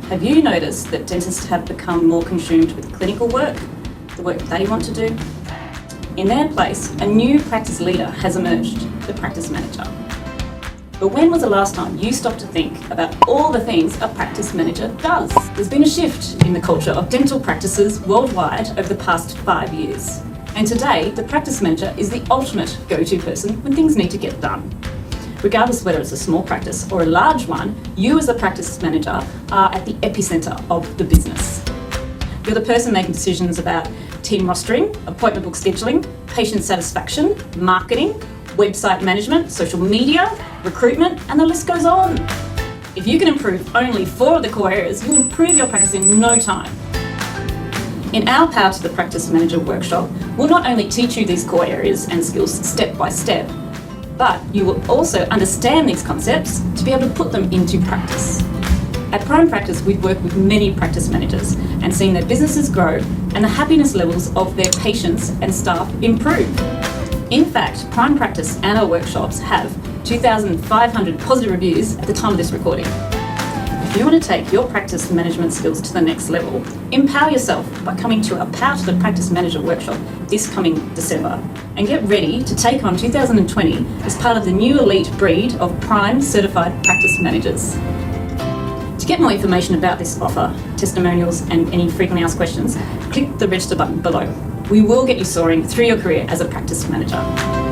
Have you noticed that dentists have become more consumed with clinical work, the work they want to do? In their place, a new practice leader has emerged, the practice manager. But when was the last time you stopped to think about all the things a practice manager does? There's been a shift in the culture of dental practices worldwide over the past 5 years. And today, the practice manager is the ultimate go-to person when things need to get done. Regardless of whether it's a small practice or a large one, you as the practice manager are at the epicenter of the business. You're the person making decisions about team rostering, appointment book scheduling, patient satisfaction, marketing, website management, social media, recruitment, and the list goes on. If you can improve only 4 of the core areas, you'll improve your practice in no time. In our Power to the Practice Manager workshop, we'll not only teach you these core areas and skills step by step, but you will also understand these concepts to be able to put them into practice. At Prime Practice, we've worked with many practice managers and seen their businesses grow and the happiness levels of their patients and staff improve. In fact, Prime Practice and our workshops have 2,500 positive reviews at the time of this recording. If you want to take your practice management skills to the next level, empower yourself by coming to our Power to the Practice Manager workshop this coming December and get ready to take on 2020 as part of the new elite breed of Prime Certified Practice Managers. To get more information about this offer, testimonials and any frequently asked questions, click the register button below. We will get you soaring through your career as a practice manager.